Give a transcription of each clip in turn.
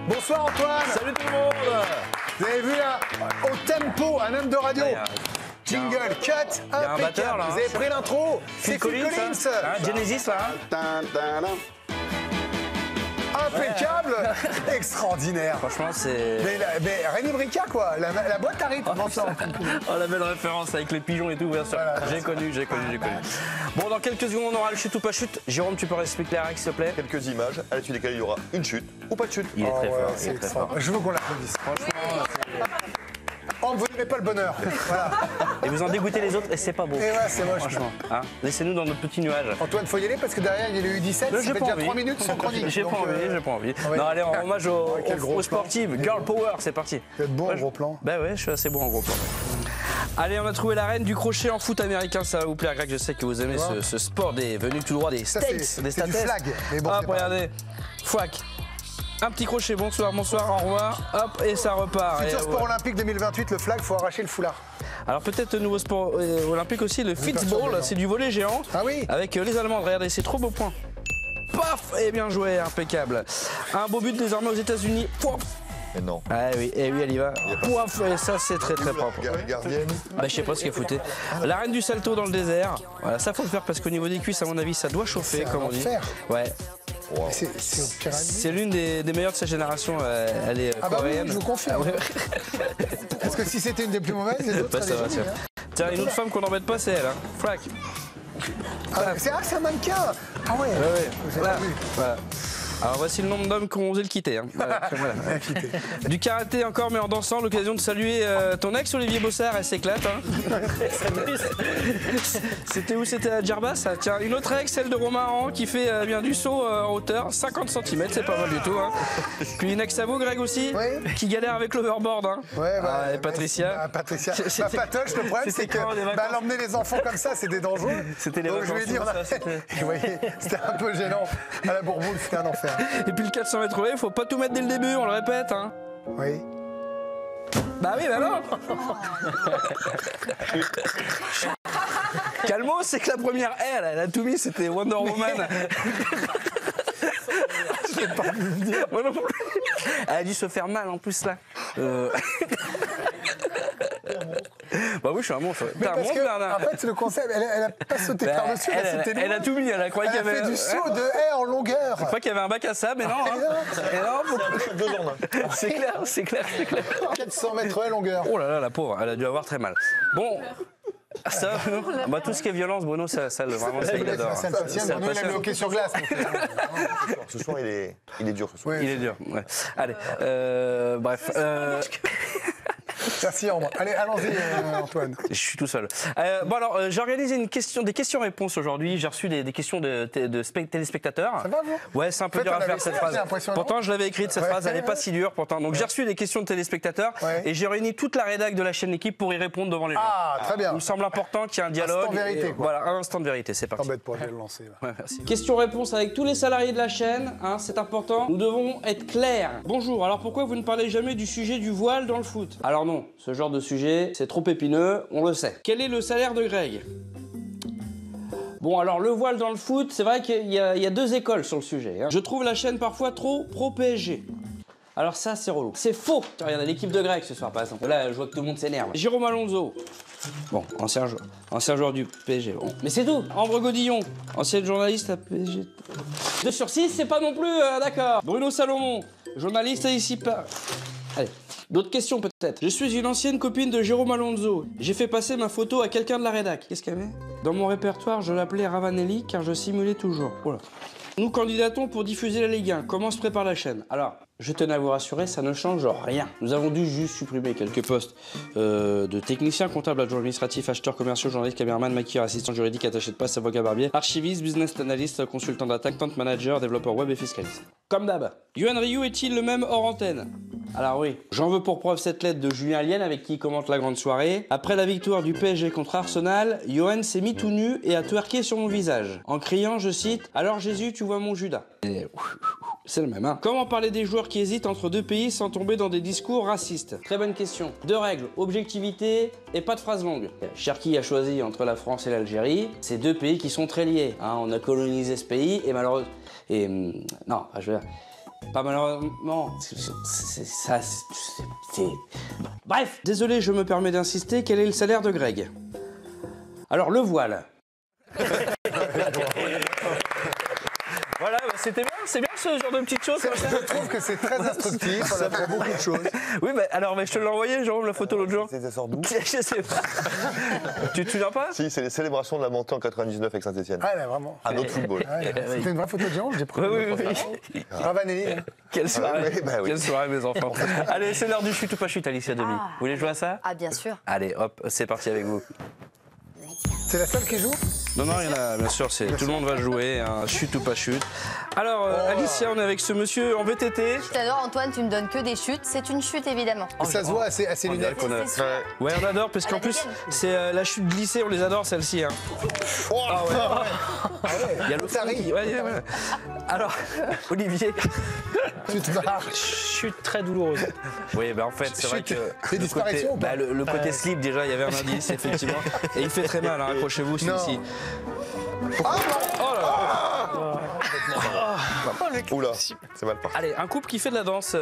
Bonsoir Antoine. Salut tout le monde. Vous avez vu là, au tempo, un homme de radio. Jingle, cut, impeccable. Vous avez pris l'intro. C'est Phil Collins. Genesis là. Impeccable, extraordinaire. Franchement, c'est. Mais Rémi Brica, quoi. La boîte à rythme. Oh, la belle référence avec les pigeons et tout, bien sûr. Voilà, j'ai connu. Bon, dans quelques secondes, on aura le chute ou pas chute. Jérôme, tu peux expliquer la règle, s'il te plaît? Quelques images à la suite desquelles il y aura une chute ou pas de chute. Il est très fort. C'est extraordinaire. Je veux qu'on l'applaudisse. Franchement. Oh, vous n'aimez pas le bonheur. Voilà. Et vous en dégoûtez les autres et c'est pas beau. Et ouais, c'est moche. Franchement. Hein, laissez-nous dans notre petit nuage. Antoine, faut y aller parce que derrière, il y a le U17. Ça fait déjà 3 minutes sans chronique. J'ai pas envie. Ouais. Non, allez, en hommage aux sportives. Girl Power, c'est parti. Vous êtes bon en gros plan. Bah ouais, je suis assez bon en gros plan. Allez, on a trouvé la reine du crochet en foot américain. Ça va vous plaire, Greg. Je sais que vous aimez ce sport venu tout droit des States, des States. Du flag. Mais bon, hop, regardez. Fouac. Un petit crochet, bonsoir, au revoir, hop, et ça repart. Futur sport olympique 2028, le flag, faut arracher le foulard. Alors peut-être nouveau sport olympique aussi, le Fitzball, c'est du volley géant. Ah oui. Avec les Allemandes, regardez, c'est trop beau point. Paf, et bien joué, impeccable. Un beau but désormais aux États-Unis. Mais non. Ah oui, et oui, elle y va. Pouf, et ça c'est très propre. Gardienne. Bah, je sais pas ce qu'elle foutait. La reine du salto dans le désert. Voilà, ça faut le faire parce qu'au niveau des cuisses, à mon avis, ça doit chauffer, comme on dit. Ouais. Wow. C'est l'une des meilleures de sa génération. Elle est coréenne. Bah oui, je vous confirme. Parce que si c'était une des plus mauvaises, les autres, ça va, tiens, une autre femme qu'on n'embête pas, c'est elle. Hein. Flac. C'est un mannequin. Ah ouais. Voilà. Alors voici le nombre d'hommes qui ont osé le quitter. Hein. Voilà. Du karaté encore, mais en dansant, l'occasion de saluer ton ex Olivier Bossard, elle s'éclate. Hein. C'était où? C'était à Djerbas. Tiens, une autre ex, celle de Romain qui fait bien du saut en hauteur, 50 cm, c'est pas mal du tout. Hein. Puis une ex à vous, Greg aussi, qui galère avec l'overboard. Hein. Et Patricia. Patricia. Patoche, le problème c'est que l'emmener les enfants comme ça, c'est des dangers. C'était les vacances. Je vais dire, vous voyez, c'était un peu gênant. À la Bourboule, c'était un enfer. Et puis le 400 mètres relais, faut pas tout mettre dès le début, on le répète. Hein. Oui. Bah oui, bah non. Calmo, c'est que la première elle a tout mis, c'était Wonder Woman. Je l'ai pas vu le dire. Elle a dû se faire mal en plus là. Bah oui, je suis un monstre. Mais parce que, en fait, le concept, elle a pas sauté par-dessus, elle a tout mis, elle a cru qu'il y avait... fait du saut de haie en longueur. Je crois qu'il y avait un bac à sable, mais non. C'est clair. 400 mètres haie longueur. Oh là là, la pauvre, elle a dû avoir très mal. Bon... Ça, bah, tout ce qui est violence, Bruno, ça vraiment, il adore. Bruno, il a le hockey sur glace. Ce soir, il est dur. Ce soir. Il est dur, ouais. Allez, bref. Merci, Ambre. Allez, allons-y, Antoine. Je suis tout seul. Bon alors, j'ai organisé des questions-réponses aujourd'hui. J'ai reçu des questions de téléspectateurs. Ça va, vous? Ouais, c'est un peu dur à faire cette phrase. Pourtant, je l'avais écrite, cette phrase, elle n'est pas si dure pourtant. Donc, j'ai reçu des questions de téléspectateurs et j'ai réuni toute la rédac de la chaîne L'équipe pour y répondre devant les gens. Ah, très bien. Il me semble important qu'il y ait un dialogue. Instant vérité, quoi. Voilà, un instant de vérité, c'est parti. T'embête pas, je vais le lancer. Ouais, merci. Question-réponse avec tous les salariés de la chaîne, hein, c'est important. Nous devons être clairs. Bonjour, alors pourquoi vous ne parlez jamais du sujet du voile dans le foot? Alors non, ce genre de sujet, c'est trop épineux, on le sait. Quel est le salaire de Greg? Bon, alors le voile dans le foot, c'est vrai qu'il y a deux écoles sur le sujet. Hein. Je trouve la chaîne parfois trop pro-PSG. Alors ça, c'est relou. C'est faux. Regardez l'équipe de Greg ce soir, par exemple. Là, je vois que tout le monde s'énerve. Jérôme Alonso. Bon, ancien joueur du PSG. Bon. Mais c'est tout. Ambre Godillon, ancienne journaliste à PSG. 2 sur 6, c'est pas non plus, d'accord. Bruno Salomon, journaliste ici par... Allez. D'autres questions peut-être. Je suis une ancienne copine de Jérôme Alonso. J'ai fait passer ma photo à quelqu'un de la rédac. Qu'est-ce qu'elle met? Dans mon répertoire, je l'appelais Ravanelli car je simulais toujours. Voilà. Nous candidatons pour diffuser la Ligue 1. Comment se prépare la chaîne? Alors, je tenais à vous rassurer, ça ne change rien. Nous avons dû juste supprimer quelques postes de technicien comptable, adjoint administratif, acheteur commerciaux, journaliste, caméraman, maquilleur, assistant juridique, attaché de presse, avocat barbier, archiviste, business analyst, consultant d'attaque, tant manager, développeur web et fiscaliste. Comme d'hab. Yoann Ryu est-il le même hors antenne? Alors oui, j'en veux pour preuve cette lettre de Julien Allienne avec qui il commente la grande soirée. Après la victoire du PSG contre Arsenal, Yoann s'est mis tout nu et a twerké sur mon visage, en criant, je cite, « Alors Jésus, tu vois mon Judas ». C'est le même, hein. Comment parler des joueurs qui hésitent entre deux pays sans tomber dans des discours racistes? Très bonne question. 2 règles, objectivité et pas de phrases longues. Cherki a choisi entre la France et l'Algérie. C'est 2 pays qui sont très liés. Hein, on a colonisé ce pays et malheureusement... non, je veux dire... Pas malheureusement. Bref, désolé, je me permets d'insister. Quel est le salaire de Greg? Alors, le voile. Voilà, bah, c'était bien, c'est bien ce genre de petites choses. Comme ça. Je trouve que c'est très instructif, on apprend beaucoup de choses. Oui, bah, alors je te l'ai envoyé, Jérôme, la photo l'autre jour. Ça sort d'où? Je sais pas. Tu te souviens pas? Si, c'est les célébrations de la montée en 99 avec Saint-Etienne. Ah là, vraiment. Un autre football. C'était une vraie photo de Jérôme, j'ai pris. Oui. Ravanelli. Quelle soirée, oui, bah oui. Quelle soirée, mes enfants. Allez, c'est l'heure du chute ou pas chute, Alicia Demi. Vous voulez jouer à ça? Ah, bien sûr. Allez, hop, c'est parti avec vous. C'est la seule qui joue? Non, il y en a, bien sûr, tout le monde va jouer, hein, chute ou pas chute. Alors, Alicia, on est avec ce monsieur en VTT. Je t'adore, Antoine, tu me donnes que des chutes. C'est une chute, évidemment. Ça se voit à ses lunettes. C'est sûr. Ouais, on adore, parce qu'en plus, c'est la chute glissée, on les adore, celle-ci. Hein. Il y a le fond qui... ouais. Alors, Olivier, Tu te barres. Chute très douloureuse. oui, bah en fait, c'est vrai Chute. que Des disparitions ou pas le côté slip, déjà, il y avait un indice, effectivement. Et il fait très mal, hein, accrochez-vous, celui-ci. Oula, c'est mal parti. Allez, un couple qui fait de la danse.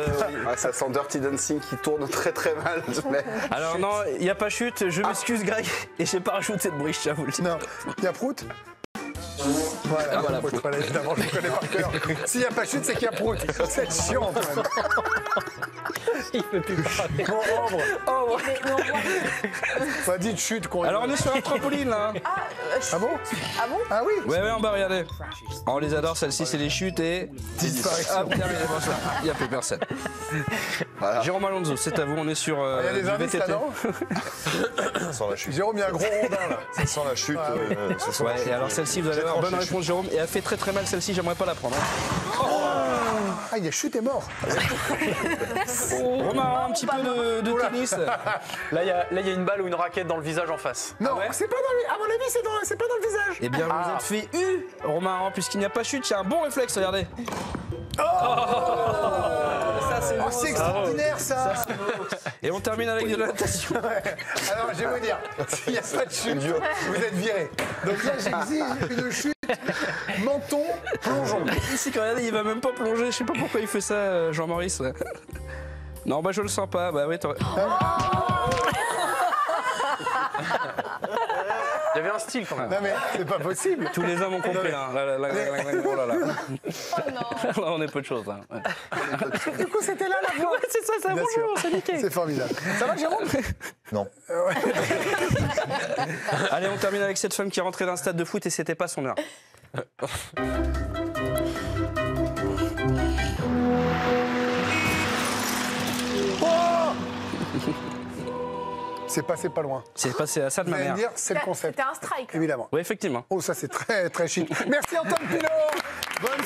Ah, ça sent Dirty Dancing qui tourne très très mal. Mais... Alors non, il n'y a pas chute, je m'excuse Greg, et j'ai pas rajouté de bruit, je vous le dis. Non. Il y a Prout? Voilà, Prout. Voilà, évidemment, je le connais par cœur. S'il n'y a pas chute, c'est qu'il y a Prout. C'est chiant, Antoine. Il peut plus parler. Bon, Ambre. Pas dit de chute qu'on. Alors on est sur un trampoline là. Ah bon? Ah bon? Ah oui? Ouais, en bas, regardez. On les adore, celle-ci c'est les chutes et... Disparition. Hop, terminé, bonsoir. Il n'y a plus personne. Jérôme Alonso, c'est à vous, on est sur Il y a des du indices là, VTT. non? Ça sent la chute. Jérôme, il y a un gros rondin là. Ça sent la chute. Ça sent la Ouais, chute. et alors celle-ci, vous allez avoir bonne réponse Jérôme, et elle fait très mal celle-ci, j'aimerais pas la prendre. Hein. Ah, il y a chute et mort. Romain, un petit peu de tennis. Là, il y a une balle ou une raquette dans le visage en face. Non, c'est pas dans le... À mon avis, c'est pas dans le visage. Eh bien, vous êtes fait U, Romain, puisqu'il n'y a pas chute, c'est un bon réflexe, regardez. Ça, c'est Oh, c'est extraordinaire ça. Et on termine avec de la natation. Alors, je vais vous dire, s'il n'y a pas de chute, vous êtes viré. Donc là, j'exige une chute, menton, plongeon. Ici, regardez, il va même pas plonger. Je sais pas pourquoi il fait ça, Jean-Maurice. là. Non, bah je le sens pas. Bah oui, t'aurais... Il y avait un style quand même. Non mais c'est pas possible. Tous les hommes ont compris. Hein. Oh là là. Oh non. Là, on est peu de choses. Hein. Ouais. Du coup, c'était là la voix. C'est ça, Bien sûr. C'est formidable. Ça va, Jérôme? Non. Allez, on termine avec cette femme qui est rentrée d'un stade de foot et c'était pas son heure. C'est passé pas loin. C'est passé à ça de Vous ma allez me mère. dire, c'est le concept. C'était un strike. Évidemment. Oui, effectivement. Oh, ça c'est très très chic. Merci Antoine Pilot. Bonne